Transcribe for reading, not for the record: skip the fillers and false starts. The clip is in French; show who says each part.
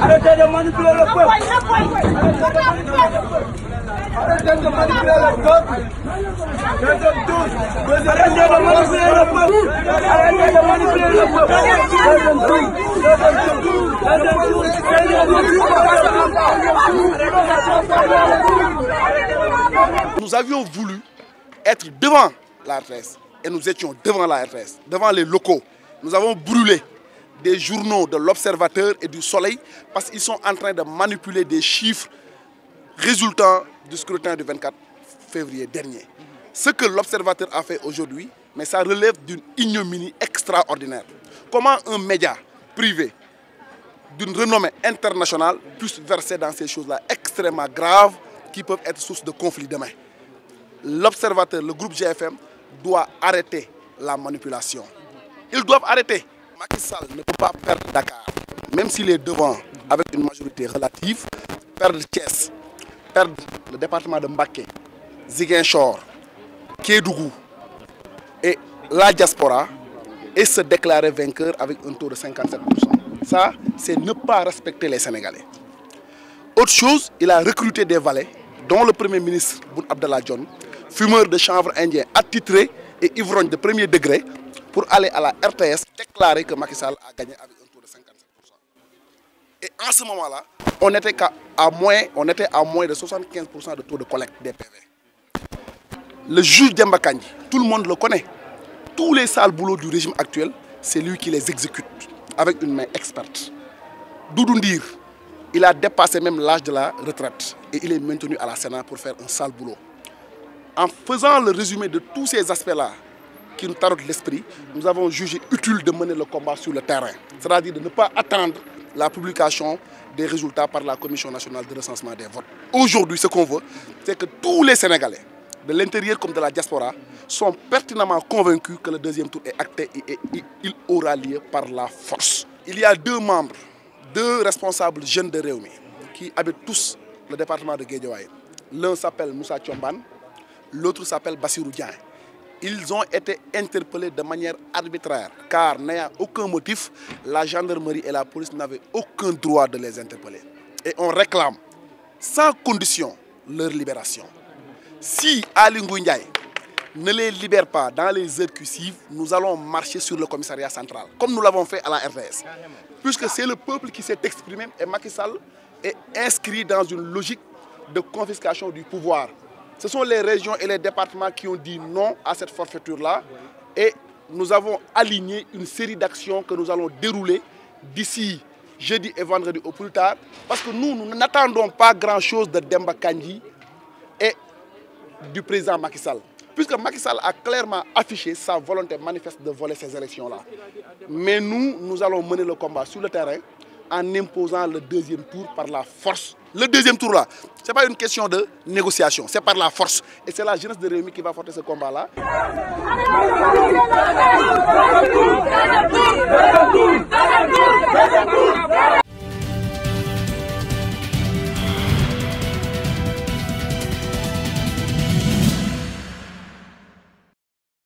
Speaker 1: Arrêtez de manipuler le peuple. Arrêtez de manipuler le peuple. Deuxième tour. Arrêtez de manipuler le peuple. Arrêtez de manipuler le peuple.
Speaker 2: Nous avions voulu être devant la RTS et nous étions devant la RTS, devant les locaux. Nous avons brûlé des journaux de l'Observateur et du Soleil parce qu'ils sont en train de manipuler des chiffres résultant du scrutin du 24 février dernier. Ce que l'Observateur a fait aujourd'hui, mais ça relève d'une ignominie extraordinaire. Comment un média privé d'une renommée internationale puisse verser dans ces choses-là extrêmement graves qui peuvent être source de conflits demain. L'Observateur, le groupe GFM, doit arrêter la manipulation. Ils doivent arrêter. Macky Sall ne peut pas perdre Dakar, même s'il est devant avec une majorité relative, perdre Thiès, perdre le département de Mbacké, Ziguinchor, Kédougou et la diaspora et se déclarer vainqueur avec un taux de 57%. Ça, c'est ne pas respecter les Sénégalais. Autre chose, il a recruté des valets, dont le Premier ministre Boun Abdallah Dionne, fumeur de chanvre indien attitré et ivrogne de premier degré, pour aller à la RTS déclarer que Macky Sall a gagné avec un taux de 57%. Et en ce moment-là, on était à moins de 75% de taux de collecte des PV. Le juge Demba Kandji, tout le monde le connaît. Tous les sales boulots du régime actuel, c'est lui qui les exécute avec une main experte. Doudou Ndir, il a dépassé même l'âge de la retraite et il est maintenu à la Sénat pour faire un sale boulot. En faisant le résumé de tous ces aspects-là qui nous taraudent l'esprit, nous avons jugé utile de mener le combat sur le terrain. C'est-à-dire de ne pas attendre la publication des résultats par la Commission nationale de recensement des votes. Aujourd'hui, ce qu'on veut, c'est que tous les Sénégalais, de l'intérieur comme de la diaspora, sont pertinemment convaincus que le deuxième tour est acté et il aura lieu par la force. Il y a deux membres, deux responsables jeunes de Rewmi qui habitent tous le département de Guédiawaye. L'un s'appelle Moussa Thiomban, l'autre s'appelle Bassirou Diagne. Ils ont été interpellés de manière arbitraire, car n'ayant aucun motif, la gendarmerie et la police n'avaient aucun droit de les interpeller. Et on réclame, sans condition, leur libération. Si Ali Ngouille Ndiaye ne les libère pas dans les heures qui suivent, nous allons marcher sur le commissariat central, comme nous l'avons fait à la RTS. Puisque c'est le peuple qui s'est exprimé et Macky Sall est inscrit dans une logique de confiscation du pouvoir. Ce sont les régions et les départements qui ont dit non à cette forfaiture-là et nous avons aligné une série d'actions que nous allons dérouler d'ici jeudi et vendredi au plus tard parce que nous n'attendons pas grand-chose de Demba Kandji et du président Macky Sall. Puisque Macky Sall a clairement affiché sa volonté manifeste de voler ces élections-là. Mais nous allons mener le combat sur le terrain en imposant le deuxième tour par la force. Le deuxième tour là, ce n'est pas une question de négociation, c'est par la force. Et c'est la jeunesse de Rewmi qui va porter ce combat-là.